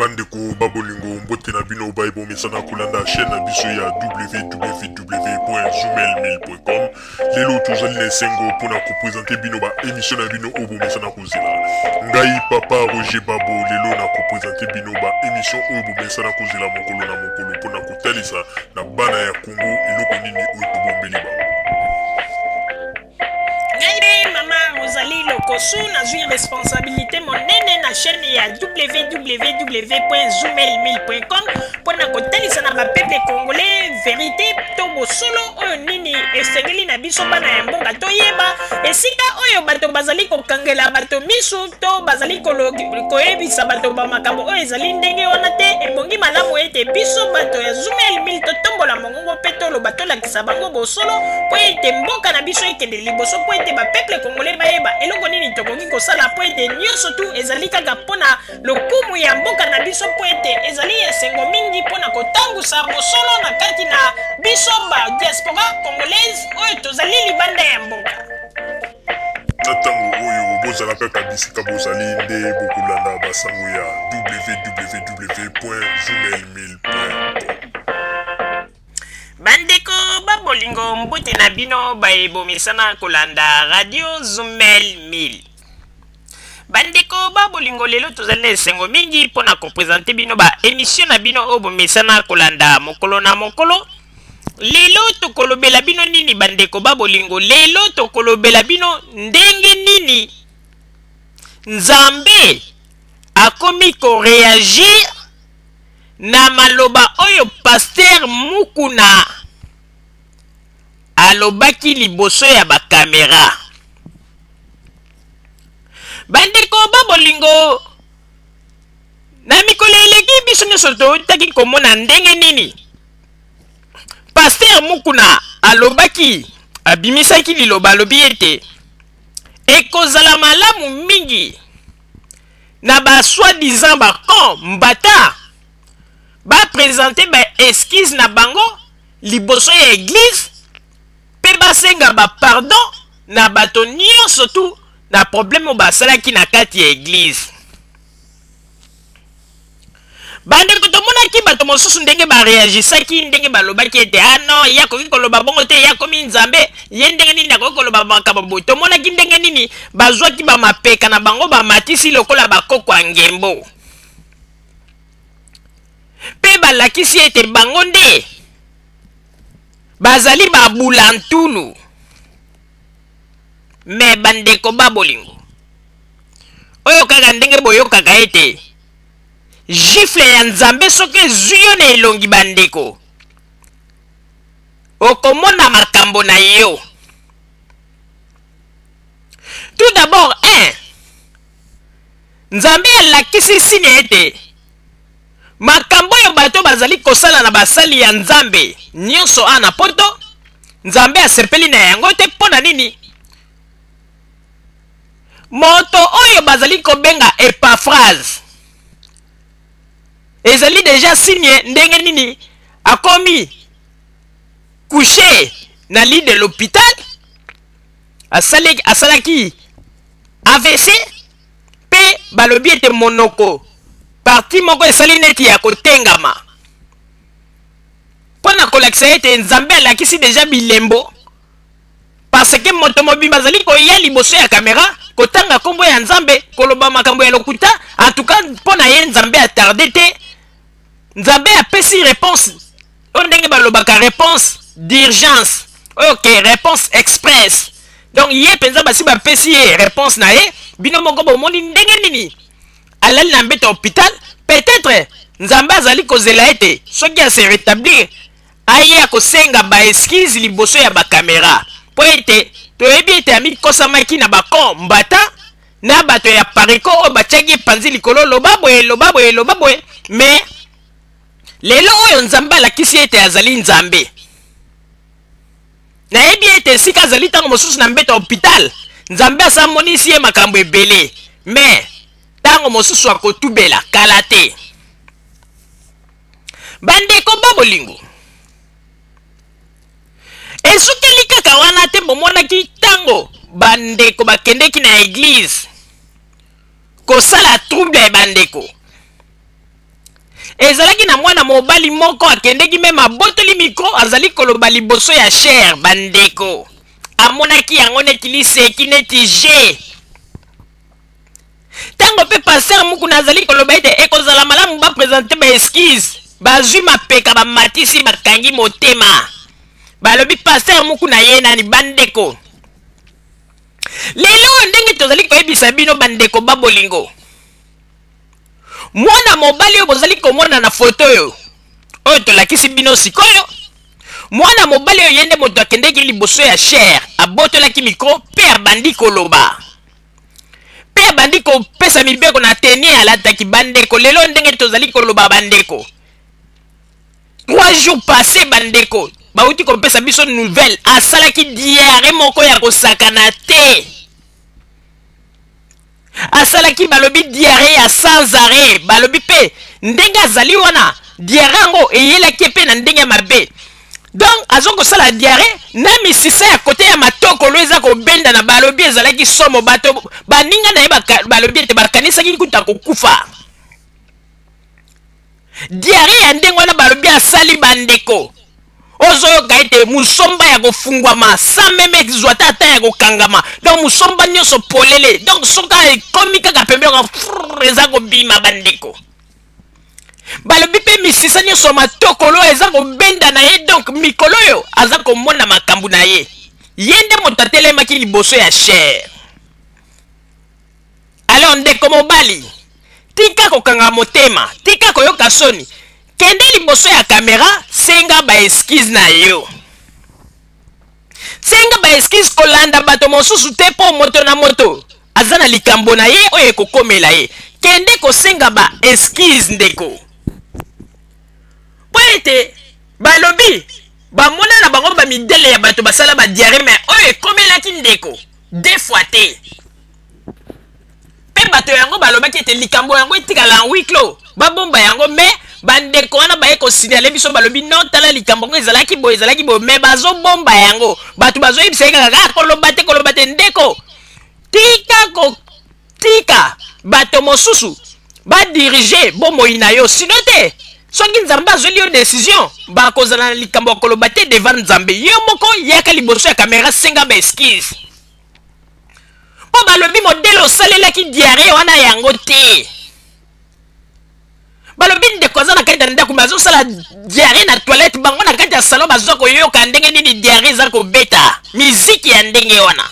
Bandeko babolingo mbote na bino baibo mesana kulanda chaîne na biso ya www.zoomel.com. Lelo tozali na esengo pona ko présenter bino ba émission na bino obo mesana kozela. Ngai papa Roger Babo lelo na ko présenter bino ba émission obo mesana kozela mokolo na mokolo pona kotalisa na bana ya Congo eloko nini oyo tobombeli ba. Maman Rosalie Lokosu n'a une responsabilité monene na chaîne ya www.zoomel.com pour na kotalisa na peuple congolais vérité to bosolo oyo nini esengeli na biso bana ya mbonga toyeba esika oyo bato bazali kokangela bato misu to bazali koyebisa bato ba makambo oyo ezali ndenge wana te ebongi malamu ete biso bato ya Zoomel mil totombola mongongo pe toloba tolakisa bango bosolo po ete mboka na biso ekende liboso po ete ba peuple congolais bayeba eloko nini tokoki kosala po ete nyonso tu ezali kaka mpona lokumu ya mboka na biso po ete ezali esengo mingi mpona kotangusa bosolo na kati na biso ba diaspora congolaise oyo tozali libanda ya mboka. Na ntango oyo bozalaka bisika bozali nde bokolanda basango ya www.zoomel.com. Bandeko babolingo mbote na bino baebomisana kolanda radio Zoomel 1000. Bandeko babolingo lelo tozali na esengo mingi mpona kopresente bino ba émission na bino oyo bomesana kolanda mokolo na mokolo. Lelo tokolobela bino nini bandeko babolingo? Lelo tokolobela bino ndenge nini Nzambe akomi koreagir na maloba oyo Pasteur Mukuna alobaki liboso ya bakamera. Bandeko babolingo na mikolo eleki biso nyonso totaki komona ndenge nini Pasteur Mukuna alobaki abimisaki liloba alobi ete ekozala malamu mingi na ba soi-disant bakon mbata ba présenter ba esquisse na bango liboso ya église pe basenga ba pardon na bato nyonso tu na problème basalaki na kati ya église. Bandeko tomonaki bato mosusu ndenge bareagisaki ndenge balobaki ete non yakoki koloba bongo te yakomi Nzambe ye ndenge nini akoki koloba makambo boye. Tomonaki ndenge nini bazwaki bamapeka na bango bamatisi lokola bakoko ya ngembo pe balakisi ete bango nde bazali babula ntulu. Me bandeko babolingo oyo kaka ndenge boyokaka ete gifle ya Nzambe soki ezwi yo na elongi bandeko okomona makambo na yo. Tout d'abord Nzambe alakisi sini ete makambo oyo bato bazali kosala na basali ya Nzambe nyonso ana poto Nzambe asepeli na yango te. Mpona nini? Moto oyo bazali kobenga Epaphrase ezali deja signe ndenge nini akomi couché na lit de l'hôpital asalaki AVC pe balobi ete monoko parti moko esali neti ya kotengama mpona kolakisa ete Nzambe alakisi deja bilembo parce que moto mobimba azali koya liboso ya kamera kotanga kombo ya Nzambe koloba makambo ya lokuta. En tout cas mpona ye Nzambe atarde te. Nzambe apesi réponse oyo ndenge balobaka réponse d'urgence. Ok, réponse express. Donc ye penza basi bapesi ye réponse na ye bino moko bomoni ndenge nini alali na mbeta hôpital. Peut-être Nzambe azali kozela ete soki ase rétablir aye akosenga ba esquisse liboso ya bakamera po ete toyebi ete amikosamaki na bakon mbata na bato ya pariko oyo batiaki epanzi likolo loba boye. Mais lelo oyo Nzambe alakisi ete azali Nzambe nayebi ete esika azali ntango mosusu na mbeta hôpital Nzambe asamonisi ye makambo ebele mais ntango mosusu akotubela kala te. Bandeko babolingo esukeli kaka wana te bomonaki ntango bandeko bakendeki na église kosala trouble ya bandeko ezalaki na mwana mobali moko akendeki me mabotoli micro azali koloba liboso ya Cher bandeko amonaki yango neti liseki neti je tango pe paster mukuna azali koloba ete ekozala malamu bapresente baeskise bazwi mapeka bamatisi bakangi motema balobi paster mukuna ye nani bandeko lelo ndenge tozali koyebisa bino bandeko babolingo mwana mobali oyo bozali komona na foto oyo tolakisi bino sikoyo mwana mobali oyo yende moto akendeki liboso ya Cher abotolaki mikro pe abandi koloba pe abandi kopesa mibeko na teni alataki bandeko lelo ndenge tozali koloba bandeko 3 jours passé bandeko bauti kopesa biso nouvelle asalaki diare moko ya kosakana te asalaki balobi diare ya sans arrêt balobi pe ndenge azali wana diare yango eyelaki pe na ndenge mabe donc azokosala diare na misisa ya kote ya matokolo eza kobenda na balobi ezalaki somo bato baninga na ye balobi ete bakanisaki kuta kokufa diare ya ndenge wana balobi asali bandeko ozoyoka ete musomba ya kofungwama sa meme zwata ata ya kokangama donc musomba nyonso polele donc soka ekomi kaka pembeni eza kobima bandeko balobi mpe misisa nyonso matokolo eza kobenda na ye donc mikolo oyo aza komona makambo na ye ye nde moto atelemaki liboso ya Cher alors ndeko mobali tika kokanga motema tika koyoka soni kende liboso ya kamera senga baeskise na yo senga baeskise kolanda bato mosusu te po moto na moto aza na likambo na ye oyo ekokomela ye kende kosenga baeskise ndeko po ete balobi bamona na bango bamidele ya bato basala badiare me oyo ekomelaki ndeko 2 fois te pe bato yango balobaki ete likambo yango etikala en huis clos babomba yango me bandeko wana baye kosignale biso balobi no tala likambo ngo ezalaki boye me bazobomba yango bato bazoyebisa kaka koloba te ndeko tika bato mosusu badirige bomoi na yo sino te soki nzambe azweli yo décision bakozala na likambo ya koloba te devant nzambe yo moko yaka liboso ya kamera senga baeskise mpo balobi modele osalelaki diare wana yango te balobi ndeko aza na kati ya ndako me azosala diare na toilette bango na kati ya salon bazwa koyoka ndenge nini diare eza kobeta miziki ya ndenge wana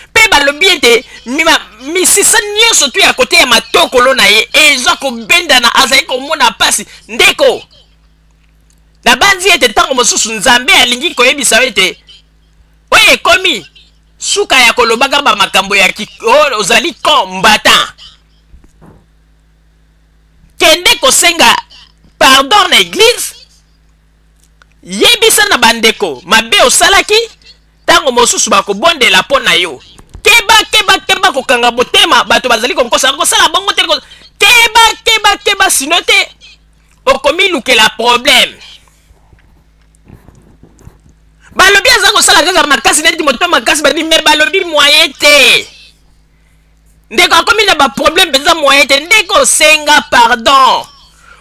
mpe balobi ete misisa nyonso tu ya kote ya matokolo na ye eza kobendana azali komona pasi ndeko na banzi ete ntango mosusu nzambe alingi koyebisa ete oyo ekomi suka ya kolobaka bamakambo ya ozali kombata kende kosenga pardon na eglise yebisa na bandeko mabe osalaki ntango mosusu bakobondela mpo na yo keba kokanga motema bato bazali kokosa kosala bongo te keba sino te okomi lukela problème balobi aza kosala kaka makasi neti moto makasi badi me balobi moyen te ndeko akomi na baproblème mpenza moyen te ndeko senga pardon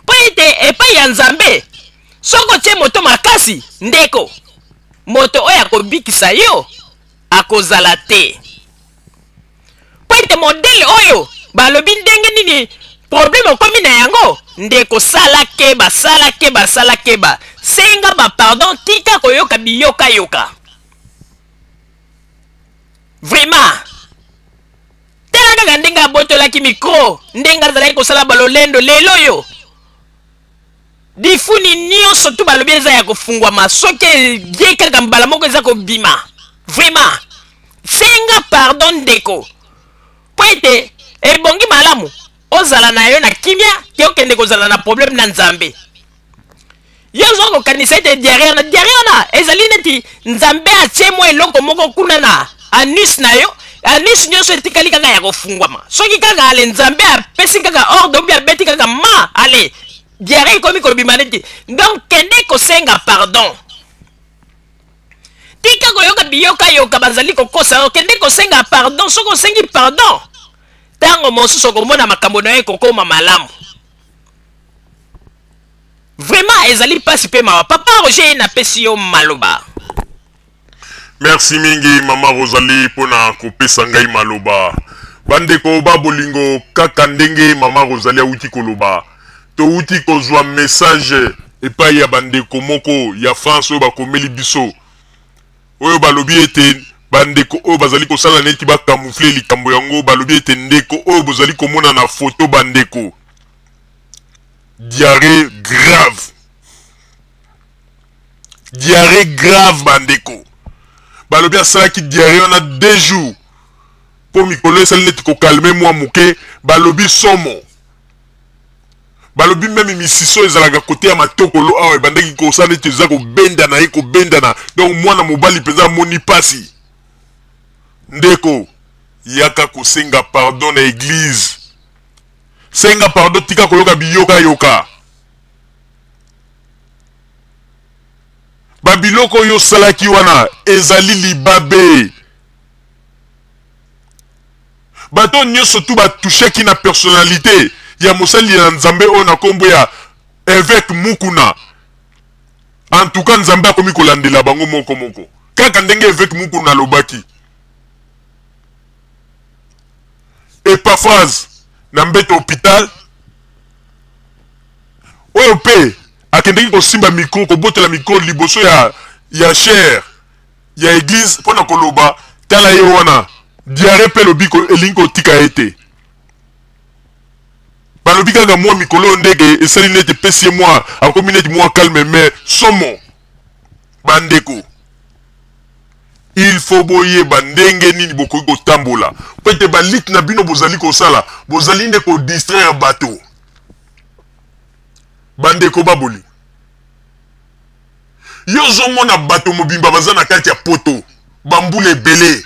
mpo ete epai ya nzambe soko tie moto makasi ndeko moto oyo akobikisa yo akozala te mpo ete modele oyo balobi ndenge nini problème okomi na yango ndeko sala keba senga bapardon tika koyoka biyoka vraiment tala kaka ndenge abotolaki mikro ndenge azalaki kosala balolendo lelo oyo difuni nyonso tu balobi eza ya kofungwama soki ye kaka mbala moko eza kobima vraiment senga pardon ndeko po ete ebongi malamu ozala na yo na kimia ke okende kozala na problème na nzambe yo oza kokanisa ete diare wana ezali neti nzambe atie mwa eloko moko kuna na anus na yo anus nyonso etikali kaka ya kofungwama soki kaka ale nzambe apesi kaka ordre obi abeti kaka ma ale diare ekomi kobima neti donc kende kosenga pardon tika koyoka biyoka bazali kokosa kende kosenga pardon soki osengi pardon ntango mosusu okomona makambo na yo ekokoma malamu vraiment ezali pasi pe mawa. Papa Roger na pesi yo maloba. Merci mingi mama Rosalie pona kopesa ngai maloba. Bandeko ba bolingo kaka ndenge mama Rosalie auti koloba. To uti kozwa message epai ya bandeko moko ya France oyo bakomeli biso. Oyo balobi ete bandeko oyo bazali kosala neti ba camoufler likambo yango balobi ete ndeko oyo bozali komona na photo bandeko. Diarrhée grave. Diarrhée grave bandeko. Balobi asalaki diarrhée on a 2 jours. Pour mikolo esali neti ko calmer moi moke balobi somo. Balobi même misiso ezalaka côté ya matokolo awa bandeki ko sala neti za ko bendana e ko bendana. Donc mwana mobali peza moni pasi. Ndeko yaka kosenga pardon na église. Senga pardon tika koloka biyoka yoka. Babiloko yo salaki wana ezali libabe. Bato nyonso tu ba touché ki na personnalité ya mosali ya Nzambe o na kombo ya évêque Mukuna. En tout cas Nzambe akomi kolandela bango moko moko. Kaka ndenge évêque Mukuna lobaki. Epaphras na mbete hôpital. Oyo pe akendeki kosimba micro kobotela micro liboso ya cher ya église pona koloba tala ye wana diarrhée pe lobiko elingi kotika ete balobi kaka mwa mikolo ndenge esali neti pesi mwa akomi neti mwa calme mais somo bandeko il faut boye bandenge nini bokoki kotambola po ete balit na bino bozali kosala bozali nde kodistraire bato bandeko baboli yozo mona bato mobimba baza na kati ya poto bambula ebele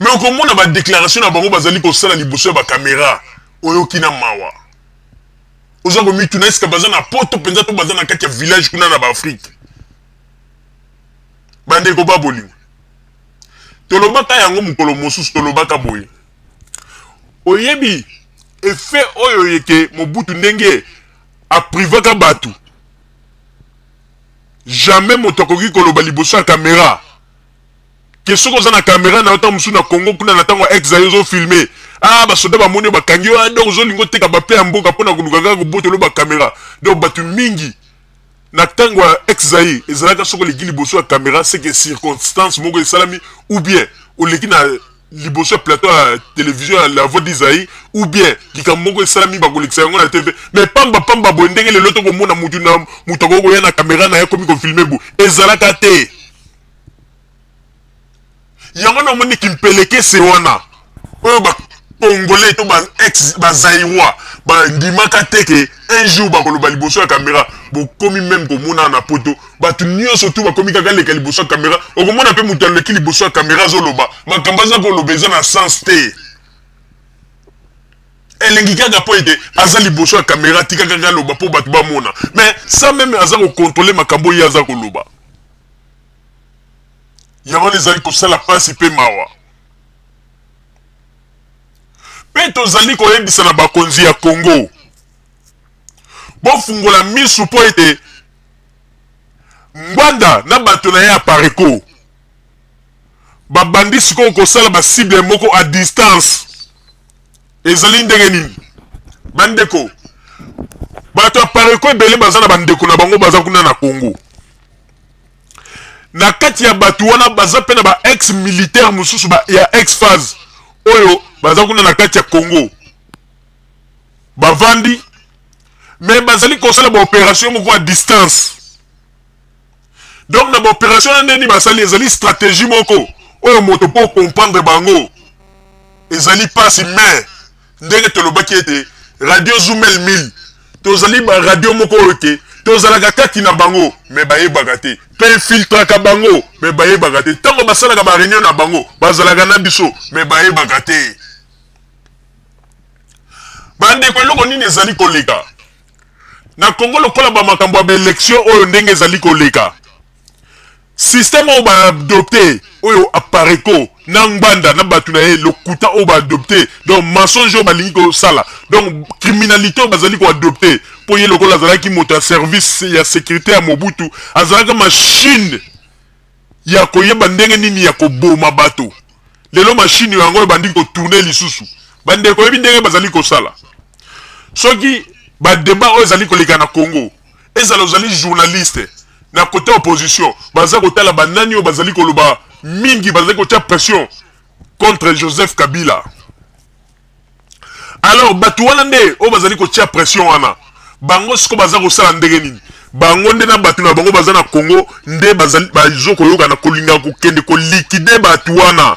mais okomona ba déclaration na bango bazali kosala liboso ya ba caméra oyoki na mawa oza komituna eske baza na poto penza to baza na kati ya village kuna na baafrike bandeko baboli tolobaka yango mokolo mosusu tolobaka boye oyebi effet oyo yeke Mobutu ndenge aprivaka batu jamais moto akoki koloba liboso ya caméra ke soko oza na caméra na yota mosu na Congo kuna na ntango ex-ayo ozofilme basoda bamoni bakangi yo donc ozolingo teka bape ya mboka mpona koluka kaka kobotelo bacaméra donc batu mingi na ntango ya ex-ayo ezalaka soko oleki liboso ya caméra c'est que circonstance moko esalami ou bien oleki na liboso ya plateau ya télévision ya la voix d'Isaïe ou bien likambo moko esalami bakolekisa yango na TV mais pamba boye ndenge lelo tokomona mutu akokoya na caméra na ye komi kofilme bu ezalaka te yango namoni kimpeleke se wana oyo bakongolais to ba-ex bazaïrois bandimaka te ke un jour bakoloba liboso ya caméra bokomi même komona na poto bato nyonso tu bakomi kaka leka liboso ya caméra okomona mpe moto aleki liboso ya caméra azoloba makambo aza koloba eza na sens te elengi kaka po ete aza liboso ya caméra tika kaka aloba po bato bamona mais ça même aza kokontrole makambo ye aza koloba yango ezali kosala pasi mpe mawa mpe tozali koyebisa na bakonzi ya Congo bofungola misu po ete Ngwanda na bato na ye ya Pareko babandi sikoyo kosala basible moko a distance ezali ndenge nini bandeko bato ya Pareko ebele baza na bandeko na bango baza kuna na Congo na kati ya bato wana baza pe na ba ex militaire mosusu ya ex phase oyo baza kuna na kati ya Congo bavandi mais bazali kosala ba opération moko à distance donc na ba opération na ndeni basali ezali stratégie moko oyo moto po comprendre bango ezali pasi mais ndenge tolobaki ete radio Zoomel 1000 tozali ba radio moko oke tozalaka kati na bango mais bayebaka te pe infiltraka bango mais bayebaka te ntango basalaka ba réunion na bango bazalaka na biso mais bayebaka te bandeko eloko nini ezali koleka na Congo lokola bamakambo ya baélection oyo ndenge ezali koleka système oyo baadopte oyo apareko na ngbanda na batu na ye lokuta o ba adopté donc mensonge o balingi ko sala donc criminalité o bazali ko adopté po ye lokola azalaki moto ya service ya sécurité ya Mobutu azalaka machine ya koyeba ndenge nini ya koboma bato lelo machine yango bandi ko tourner lisusu bande ko yebi ndenge bazali ko sala soki ba débat o ezali ko leka na Congo ezalo zali journaliste na côté opposition baza ko tala banani o bazali ko loba mingi bazali ko tia pression contre Joseph Kabila alors batu wana nde o bazali ko tia pression wana bango siko baza ko sala ndenge nini bango nde na batu na bango baza na Congo nde bazali bazo ko yoka na kolinga ko kende ko liquider batu wana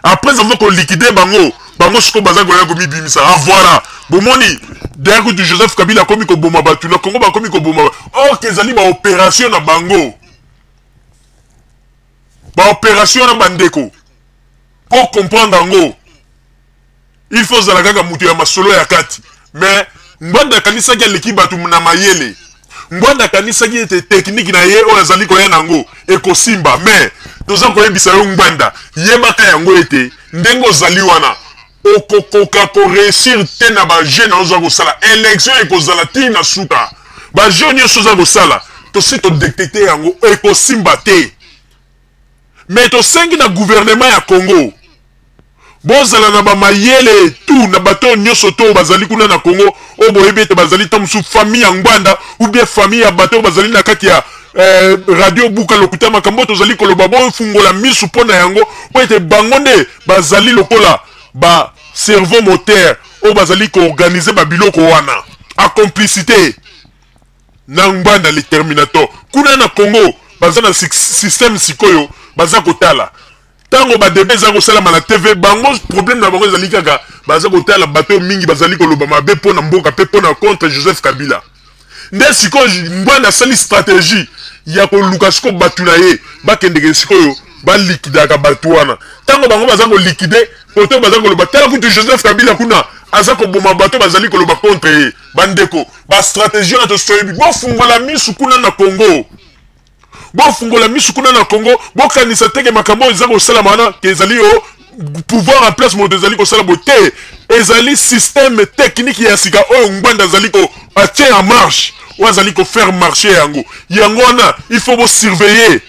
après avoir ko liquider bango siko baza ko yako mibimisa ah voilà bomoni derrière du Joseph Kabila komi ko boma batu na Congo ba komi ko boma oh kezali ba opération na bango ba opération na bandeko pour comprendre ngo il faut zala kaka mutu ya masolo ya kati mais mbanda kanisa ki leki batu na mayele mbanda kanisa ki ete technique na ye o azali ko yana ngo ekosimba mais toza ko yebisa yo mbanda yebaka yango ete ndengo zali wana okokoka ko réussir te na ba jeune oza ko sala élection ekozala ti na suka ba jeune yo soza ko sala to si to détecter yango ekosimba te mais to sengi na gouvernement ya Congo bozala na ba mayele tout na bato nyoso to bazali kuna na Congo o boyebete bazali tamsu famille ya Ngwanda ou bien famille ya bato bazali na kati ya radio buka lokuta makambo tozali koloba bo fungola misu pona yango po ete bango nde bazali lokola ba cerveau moteur o bazali ko organiser ba biloko wana a complicité na Ngwanda le Terminator kuna na Congo bazana système sikoyo baza kotala tango ba debe za ko sala na TV bango problème na bango ezali kaka baza kotala bato mingi bazali koloba mabe pona mboka pe pona contre Joseph Kabila nde sikoyo Ngwanda sali stratégie ya ko Lukasco batuna ye bakendeke sikoyo ba likidaka bato wana tango bango baza ko liquider poto baza ko loba tala kutu Joseph Kabila kuna aza ko boma bato bazali ko loba contre ye bandeko ba stratégie na to soyebi bo fungola misu kuna na Congo bo fungola misu kuna na Congo bo kanisa teke makambo eza ko sala mana ke ezali yo pouvoir en place mo ezali ko sala bote ezali système technique ya sika oyo Ngwanda ezali ko atie en marche ou ezali ko faire marcher yango wana il faut bo surveiller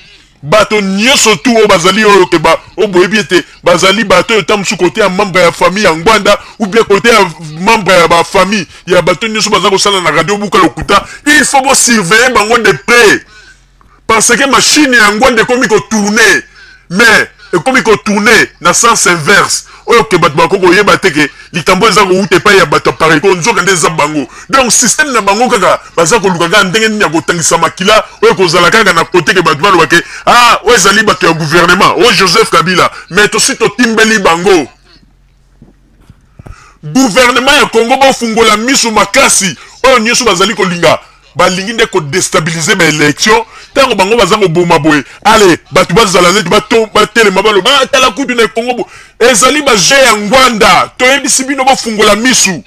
bato nyoso tout o bazali oyo ke ba o boyebi ete bazali bato yo tamsu côté ya membre ya famille ya Ngwanda ou bien côté ya membre ya ba famille ya bato nyoso bazali ko sala na radio buka lokuta il faut bo surveiller bango de près parce que machine ya Ngwanda ekomi ko tourner mais ekomi ko tourner na sens inverse oyo ke bato bakoko yeba teke likambo eza ko ute pa ya bato pareil ko nzoka ndeza bango donc système na bango kaka baza ko luka ndenge nini ya kotangisa makila oyo kozala kaka na côté ke bato balo ke ah oyo ezali bato ya gouvernement oyo Joseph Kabila mais to sito timbeli bango gouvernement ya Congo bo fungola misu makasi oyo nyeso bazali ko linga balingi nde ko déstabiliser ba élection tango bango baza ko boma boye allez batu bazala net bato batelema balo ba tala kutu na Congo bo ezali ba je ya Ngwanda to yebisi bino bo fungola misu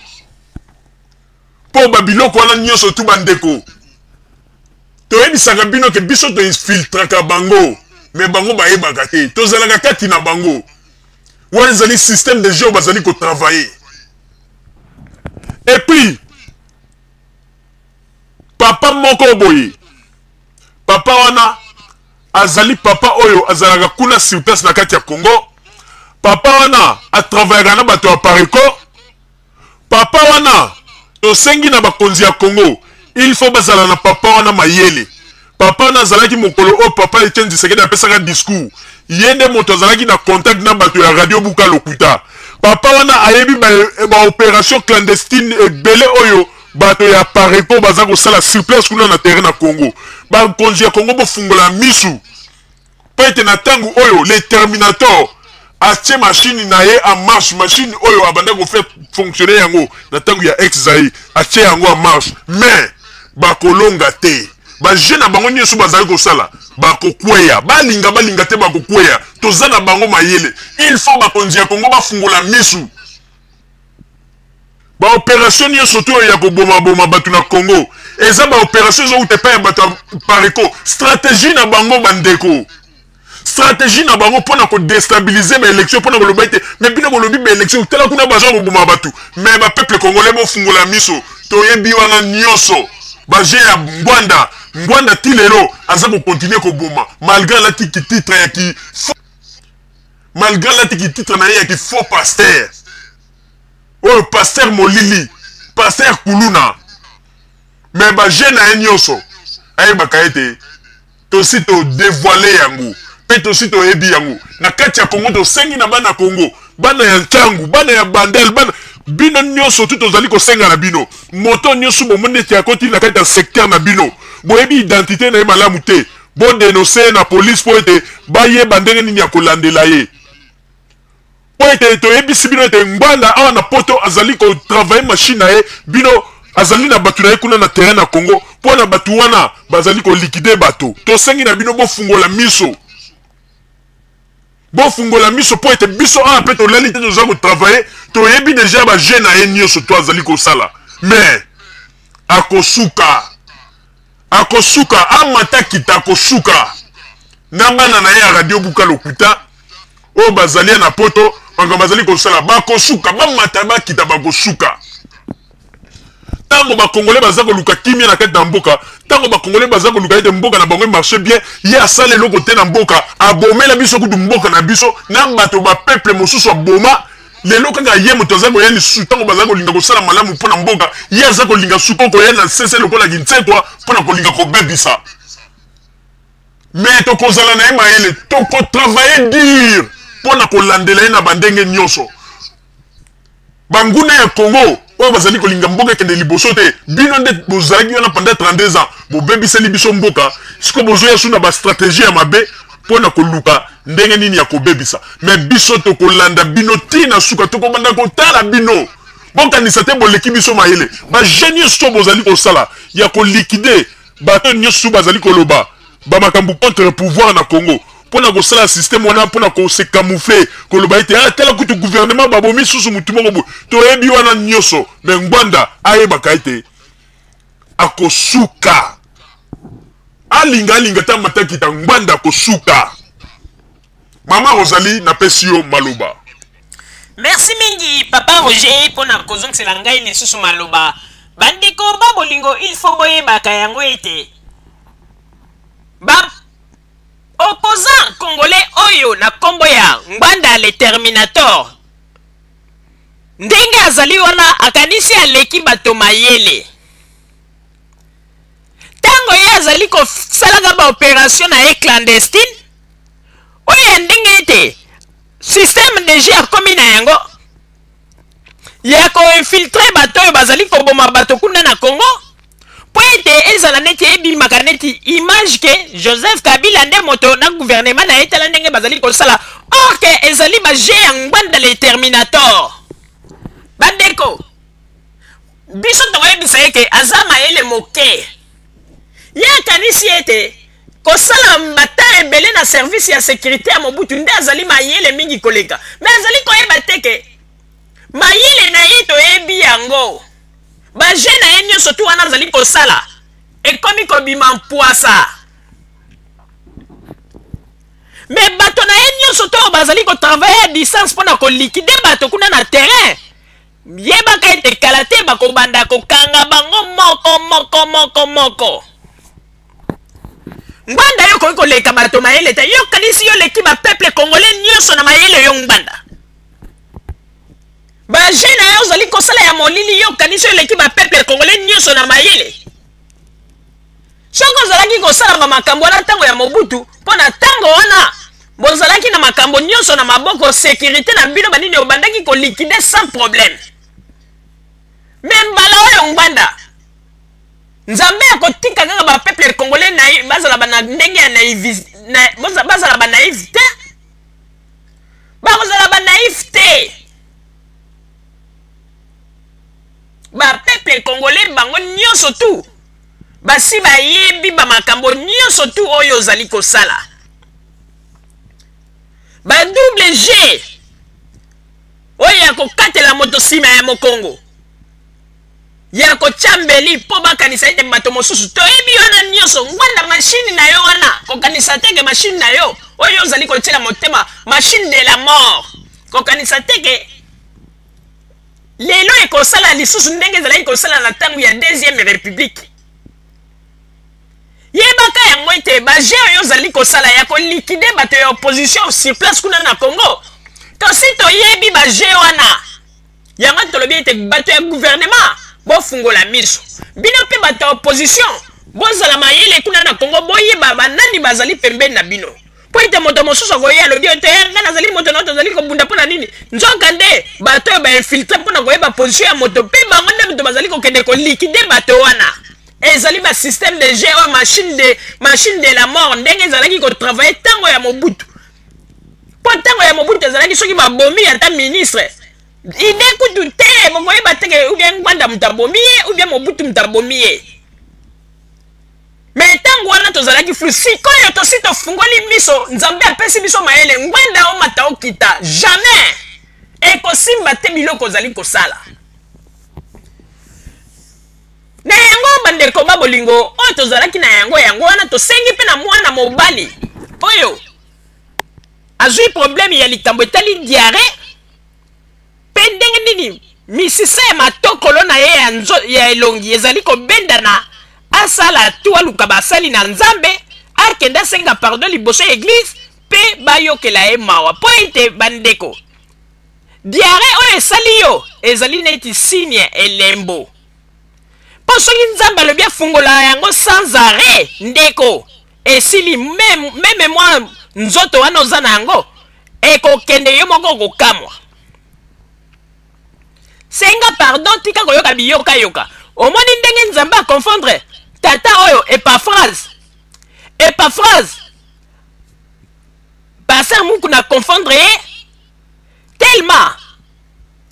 po babiloko wana nyoso tu bandeko to yebisaka bino ke biso to infiltraka bango mais bango ba yebaka te to zalaka kati na bango wana ezali système de jeu bazali ko travailler et puis papa moko boye papa wana azali papa oyo azalaka kuna sur place na kati ya Congo papa wana a travaillera na bato ya Pareko papa wana to sengi na bakonzi ya Congo il faut bazala na papa wana mayele papa wana azalaki mokolo o papa Etienne Tshisekedi apesaka discours yende moto azalaki na contact na bato ya radio buka lokuta papa wana ayebi ba opération clandestine ebele oyo bato ya Pareko baza ko sala sur place kuna na terrain na Congo ba konzi ya Congo bo fungola misu pete na tangu oyo le Terminator atie machine na ye en marche machine oyo abanda ko faire fonctionner yango na tangu ya ex-Zaïre atie yango en marche mais ba kolonga te ba jeune bango nyeso bazali ko sala ba kokweya balinga te ba kokweya tozana bango mayele il faut ba konzi ya Congo ba fungola misu ba opération ni surtout ya ko boma batu na Congo eza ba opération zo utepa ya batu Pareko stratégie na bango bandeko stratégie na bango pona ko déstabiliser ba élection pona ko lobaite mais bino ko lobi ba élection tela kuna bazo ko boma batu mais ba peuple congolais bo fungola miso to yebi wana nyonso ba je ya Ngwanda tilelo aza ko continuer ko boma malgré la titre ya ki malgré la titre na ya ki faux pasteur oh pasteur Molili pasteur Kuluna mais ba je na nyonso ay bakaete to sito dévoiler yango pe to sito ebi yango na kati ya Congo to sengi na bana Congo bana ya Ntangu bana ya Bandel bana bino nyonso tout ozali ko senga na bino moto nyonso bo monete ya koti na kati ya secteur na bino bo ebi identité na malamu te bo dénoncer na police po ete baye bandenge nini ya kolandela ye po ete to ebi sibino ete Ngwanda awa na poto azali ko travailler machine na ye bino azali na batu na ye kuna na terrain na Congo po na batu wana bazali ko liquider bato to sengi na bino bo fungola miso po ete biso a pe to lali te to ko travailler to yebi déjà ba jeune na ye nyonso to azali ko sala mais akosuka amata kita akosuka na bana na ye ya radio buka lokuta o bazali na poto banga bazali ko sala bakosuka bamata bakita bakosuka tango ba congolais baza ko luka kimia na kati na mboka tango ba congolais baza ko luka ete mboka na bango marché bien ye asale loko te na mboka abomela biso kutu mboka na biso na bato ba peuple mosusu aboma lelo kanga ye moto aza ko yeli su tango baza ko linga ko sala malamu pona mboka ye aza ko linga su ko ye na sese lokola gintsetwa pona ko linga ko bebisa mais to kozala na ema ele to ko travailler dur pona ko landela na bandenge nyonso banguna ya Congo oyo bazali kolinga mboka kende liboso te bino nde bozalaki wana pendant 32 ans bobebiseli biso mboka siko bozoya su na bastratégie ya mabe mpona koluka ndenge nini ya kobebisa mais biso tokolanda bino tina suka tokobanda kotala bino bokanisa te boleki biso mayele bagenie nyonso bozali kosala ya kolikide bato nyonso bazali koloba bamakambo contre pouvoir na Congo pona ko sala système wana pona ko se camoufler ko lo baite tela kutu gouvernement babomi susu mutu moko bo to ebi wana nyoso me Ngwanda ayeba kaite akosuka alinga ta mataki ta Ngwanda kosuka mama Rosalie na pesio maloba. Merci mingi papa Roger pona kozongisela ngai ne susu maloba bandiko babolingo il faut boyeba kayango ete opposant congolais oyo na kombo ya Ngwanda le Terminator ndenge azali wana akanisi aleki bato mayele tango ye azali kosalaka ba opération na ye clandestine oyo ndenge ete système de jeu akomi na yango ya koinfiltre bato oyo bazali koboma bato kuna na Congo po ete ezala neti ebimaka neti image ke Joseph Kabila nde moto na gouvernement na etala ndenge bazali kosala or ke ezali ba je ya Ngwanda le Terminator bandeko biso toyebisa eke aza mayele moke ye akanisi ete kosala mbata ebele na service ya sécurité ya Mobutu nde azali mayele mingi koleka mais azali koyeba te ke mayele na ye toyebi yango baje na ye nyonso tu wana azali kosala ekomi kobima mpoasa mais bato na ye nyonso to bazali kotravaille à distance mpona kolikide bato kuna na terrain yebaka ete kala te bakobanda kokanga bango moko Ngwanda yo koki koleka bato mayele te yo kanisi yo leki ba peuple congolais nyonso na mayele yo Ngwanda baje na yo ozali kosala ya molili yo kanisi yo leki ba peuple congolais nyonso na mayele soko ozalaki kosala ba makambo wana ntango ya Mobutu mpona ntango wana bozalaki na makambo nyonso na maboko sécurité na bino banini obandaki kolikide sans problème mais mbala oyo Ngwanda Nzambe akotika kaka ba peuple congolais na bazala bana ndenge ya bazala ba naïveté bazala ba naïveté ba peuple congolais bango nyonso tu basi bayebi ba makambo nyonso tu oyo ozali kosala ba double G oyo ya kokatela moto sima ya mokongo ya kochambeli po bakanisa ete bato mosusu toyebi wana nyonso ngwanda machine na yo wana kokanisa teke machine na yo oyo ozali kotiela motema machine de la mort kokanisa teke lelo ekosala lisusu ndenge ezalaki kosala na ntango ya deuxième république yebaka yango ete baje oyo ozali kosala ya kolikide bato ya opposition sur place kuna na Congo tosi toyebi baje wana yango tolobi ete bato ya gouvernement bofungola miso bino mpe bato ya opposition bozala mayele kuna na Congo boyeba banani bazali pembeni na bino po ete moto mosusu akoya alobi ete nga nazali moto na tozali kobunda mpo na nini nzoka nde bato oyo bainfiltre mpona koyeba position ya moto mpe bango nde moto bazali kokende kolikide bato wana ezali basystème de jeu oyo machine de la mort ndenge ezalaki kotravaille ntango ya Mobutu mpo ntango ya Mobutu ezalaki soki babomi ata ministre ide kutu te bokoyeba teke ubien ngwanda moto abomi ye ubien Mobutu moto abomi ye me ntango wana tozalaki flu sikoyo tosi tofungoli miso nzambe apesi biso mayele ngwanda omata okita jamais ekosimba te biloko ozali kosala na yango bandeko babolingo oyo tozalaki na yango wana tosengi mpe na mwana mobali oyo azwi problème ya likambo etali diare mpe ndenge nini misisa ya matokolo na ye ya elongi ezali kobendana asala tu aluka basali na nzambe akende asenga pardon liboso ya eglise mpe bayokela ye mawa mpo ete bandeko diare oyo esali yo ezali neti signe elembo mpo soki nzambe alobi afungola yango sans arrêt ndeko esili meme mwa nzoto wana oza na yango ekokende yo moko kokamwa senga pardon tika koyoka biyoka omoni ndenge nzambe akonfondre tata oyo epaphrase paster muku na confondre ye tellement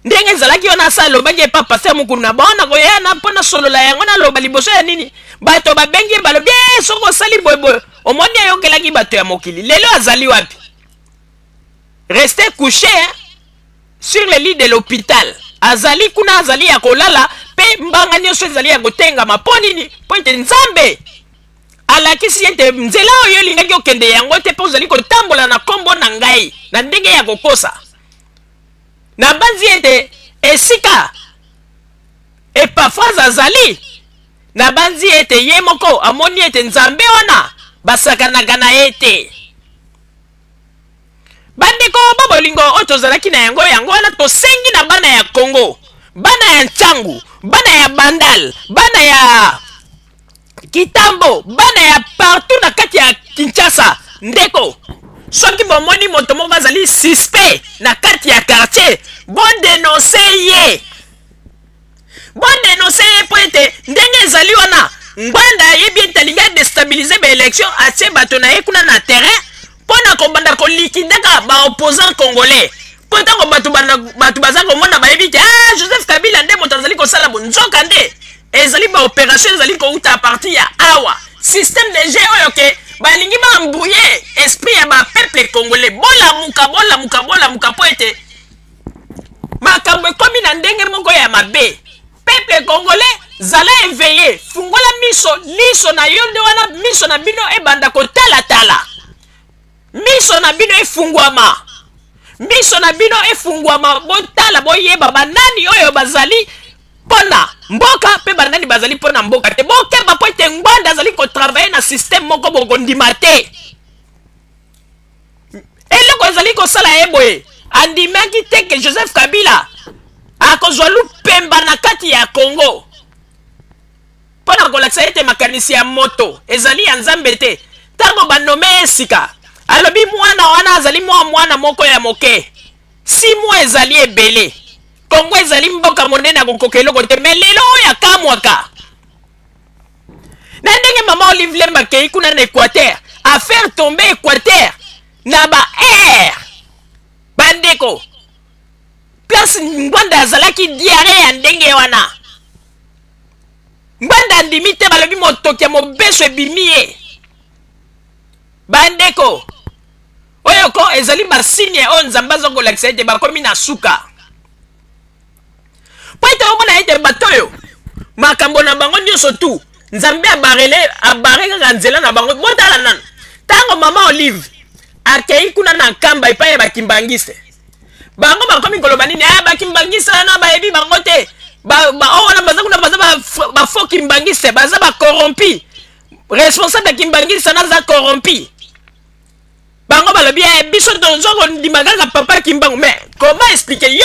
ndenge ezalaki yo nasa alobaki epa paster muku na baona koyana mpona solola yango naloba liboso ya nini bato babengi balobi soko osali boyeboye omoni ayokelaki bato ya mokili lelo azali wapi reste couché sur le lit de l'hôpital azali kuna azali ya kolala mpe mbanga nyonso ezali ya kotengama mpo nini mpo ete nzambe alakisi ete nzela oyo elingaki okende yango te mpo ozali kotambola na nkombo na ngai na ndenge ya kokosa na banzi ete esika epaphrase azali na banzi ete ye moko amoni ete nzambe wana basakanaka na ye te bandeko babolingo oyo tozalaki na yango wana tosengi na bana ya Congo bana ya nchangu bana ya bandal bana ya kitambo bana ya partout na kati ya Kinshasa ndeko soki bomoni moto moko azali suspect na kati ya quartier bon dénoncer ye po ete ndenge ezali wana ngwanda yebi ete alingi déstabiliser baélection atie bato na ye kuna na terrain mpona kobanda kolikidaka baopposant congolais mpo ntango bato baza komona bayebi te Joseph Kabila nde moto azali kosala bonzoka nde ezali baopération ezali kouta a partir ya awa système de jeu oyo ke balingi bambrouye esprit ya bapeuple congolais bolamuka mpo ete makambo ekomi na ndenge moko ya mabe peuple congolais zala éveillé fungola liso na yo nde wana miso na bino ebanda kotalatala miso na bino efungwama botala boyeba banani oyo bazali mpona mboka mpe banani bazali mpona mboka te bokeba po ete ngwanda azali kotravaille na système moko bokondima te eloko ezali kosala ye boye andimaki te ke Joseph Kabila akozwa lupemba na kati ya Congo mpona kolakisa ete makanisi ya moto ezali ya nzambe te ntango banome esika alobi mwana wana azali mwana moko ya moke 6 mois ezali ebele Congo ezali mboka monene akokoka eloko te me lelo oyo akamwaka na ndenge mama Olive Lemba akei kuna na Équateur affaire tombe Équateur na ba air bandeko place ngwanda azalaki diare ya ndenge wana ngwanda andimi te balobi motoki ya mobeso ebimi ye bandeko oyo ko ezali basigne oyo nzambe aza kolakisa ete bakomi na suka po ete omona ete bato oyo makambo na bango nyonso tu nzambe abare kaka nzela na bango botala nana ntango mama Olive akei kuna na nkamba epai ya bakimbangiste bango bakomi koloba nini bakimbangiste wana bayebi bango te wana baza kuna baza bafo kimbangiste baza bakorompi responsable ya kimbangiste wana aza korompi bango balobi biso tozoko ndima kaka papa kimbangu mais comment expliquer yo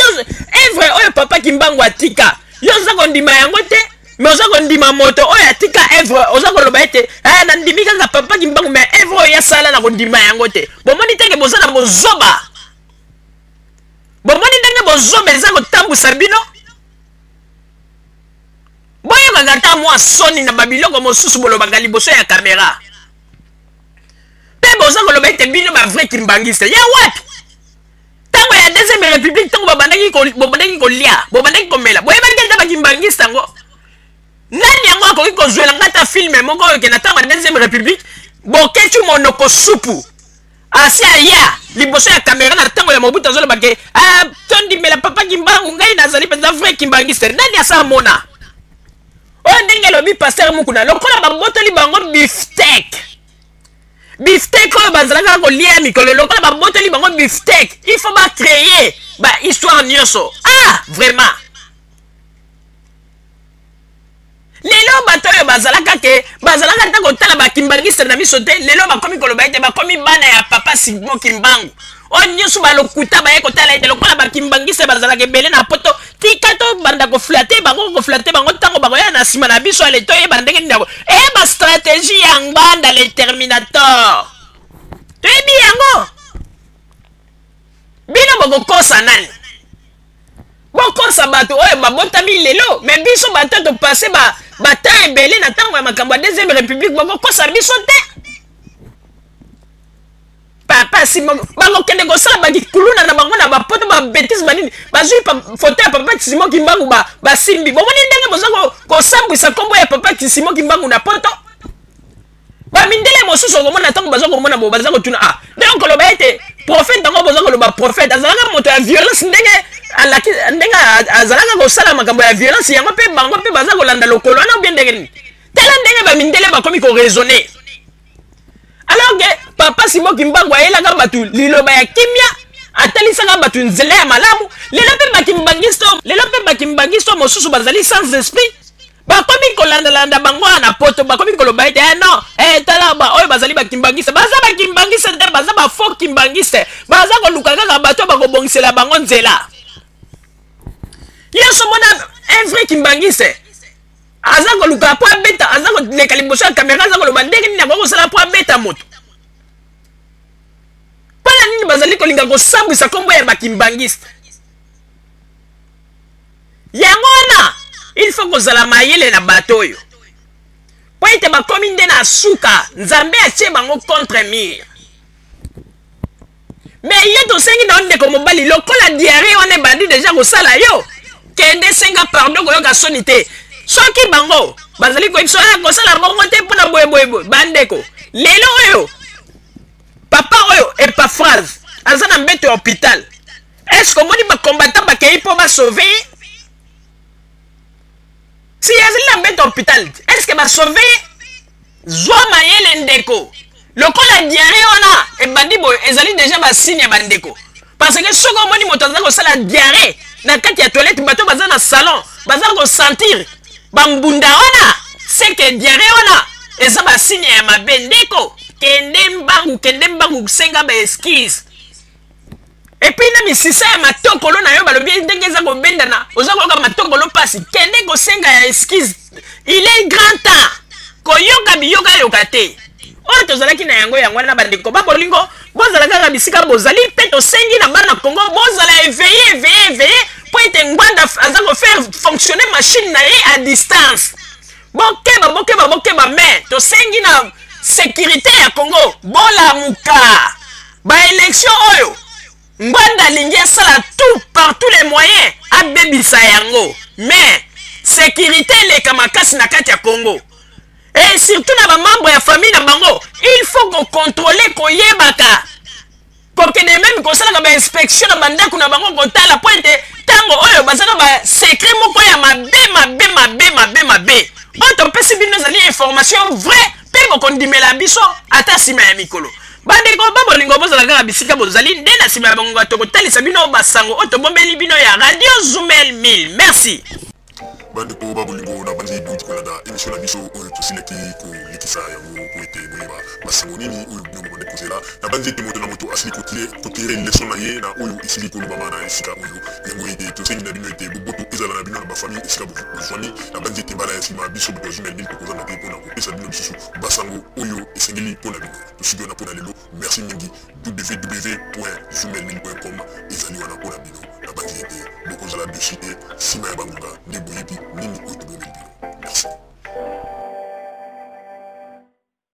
evre oyo papa kimbangu atika yo oza kondima yango te mais oza kondima moto oyo atika evre oza koloba ete nandimi kaka papa kimbangu mais evre oyo asala na kondima yango te bomoni teke boza na bozoba bomoni ndenge bozoba eza kotambusa bino boyokaka ta mwa soni na babiloko mosusu bolobaka liboso ya kamera boza koloba ete bino ba vrai kimbangiste ya wapi tango ya deuxième république tango babandaki kolia babandaki komela boyebaki ete bakimbangiste yango nani yango akoki kozwela ngata filme moko oyo kena tango ya deuxième république boketu monoko supu asi aya liboso ya kamera na tango ya Mobutu azoloba ke tondimela papa kimbangu ngai nazali mpenza vrai kimbangiste nani asa mona oyo ndenge lobi paster mukuna lokola babotoli bango beefsteak oyo bazalaka kolia mikolo lokola babotoli bango beefsteak il faut bacréer bahistoire nyonso vraiment lelo bato oyo bazalaka ta kotala bakimbangiste na miso te lelo bakomi koloba ete bakomi bana ya papa Simon Kimbangu oyo nyonso balokuta baye kotala ete lokola bakimbangiste bazalaka ebele na poto tika to banda koflate bango ntango bakoya na nsima na biso ale toyeba ndenge nini yango eyeba stratégie ya ngbanda le terminator toyebi yango bino bokokosa nani bokosa bato oyo babotami lelo me biso bato topase bata ebele na ntango ya makambo ya deuxième république bokokosa biso te papa Simon bakokende kosala bakikuluna na bango na bapoto babétise banini bazwi foto ya papa Simon Kimbangu basimbi bomoni ndenge boza kosambwisa nkombo ya papa Simon Kimbangu na poto bamindele mosusu okomona ntango baza komona bo baza kotuna ndenge koloba ete prophète yango boza koloba prophète azalaka moto ya violence ndenge azalaka kosala makambo ya violence yango mpe bango mpe baza kolanda lokolo wana obie ndenge nini tala ndenge bamindele bakomi koraisonne alors que papa Simon Kimbangu ayelaka bato liloba ya kimia atalisaka bato nzela ya malamu lelo mpe bakimbangiste mosusu bazali sans esprit bakomi kolandalanda bango na poto bakomi koloba ete non tala oyo bazali bakimbangiste baza bakimbangiste te baza bafaux kimbangiste baza koluka kaka bato bakobongisela bango nzela yeso mona un vrai kimbangiste aza koluka po abeta aza koleka liboso ya kamera aza koloba ndenge nini yango kosala po abeta moto mpona nini bazali kolinga kosambwisa nkombo ya bakimbangiste yango wana il faut kozala mayele na bato oyo po ete bakomi nde na suka nzambe atie bango contre mire me ye tosengi na ondeko mobali lokola diare wana ebandi deja kosala yo kende senga pardon koyoka soni te soki bango bazali koyebiso kosala bongo te mpona boyeboyeboye bandeko lelo oyo papa oyo Epaphrase aza na mbeto ya hôpital est-ce que omoni bakombatant bakei mpo basauve si azali na mbeto ya hôpital est-ce que basauve zwa mayele ndeko lokola diare wana ebandi boyo ezali deja basigne ya bandeko parce que soki omoni moto aza kosala diare na kati ya toilette bato baza na salon baza kosentir bambunda wana seke diare wana eza basigne ya mabe ndeko kende mbangu senga baeskise epuis na misisa ya matokolo na yo balobi ndenge eza kobendana oza koyoka matokolo mpasi kende kosenga ya eskise il est grand temps koyoka biyoka te oyo tozalaki na yango wana bandeko babolingo bozala kaka bisika bozali mpe tosengi na bana Congo bozala éveillé po ete ngwanda aza kofaire fonctionner machine na ye à distance bokeba me tosengi na sécurité ya Congo bolamuka baélection oyo ngwanda alingi asala tout par tous les moyens abebisa yango mais sécurité eleka makasi na kati ya Congo et surtout na bamembre ya famille na bango il faut kocontrôler koyebaka kokende même kosalaka bainspection na bandako na bango kotala po ete ntango oyo baza na basekret moko ya mabe information vrai pe bokondimela biso ata sima ya mikolo bandeko babolingo bozala kaka bisika bozali nde na sima ya bango bato kotalisa bino basango oyo tobombeli bino ya radio Zumel 1000 merci bandeko babolingo na bandi duti kolanda émission na biso oyo tosilaki kolekisa yango po ete boyeba basango nini oyo bino bobande kozela na bandi ete moto na moto asili kotire leson na ye na oyo esili kolobama na esika oyo yango ete tosengi na bino ete boboto ezala na bino na bafamille esika bozwani na bandi ete mbala ya nsima biso boto ya Zumel 1000 tokozanga te mpona kopesa bino lisusu basango oyo esengeli mpona bino tosiki wana mpona lelo merci mingi www.zumel1000.com ezali wana mpona bino na bandi ete bokozala dessus te nsima ya bangonga nde boyebi nini oyo tobomeli bino merci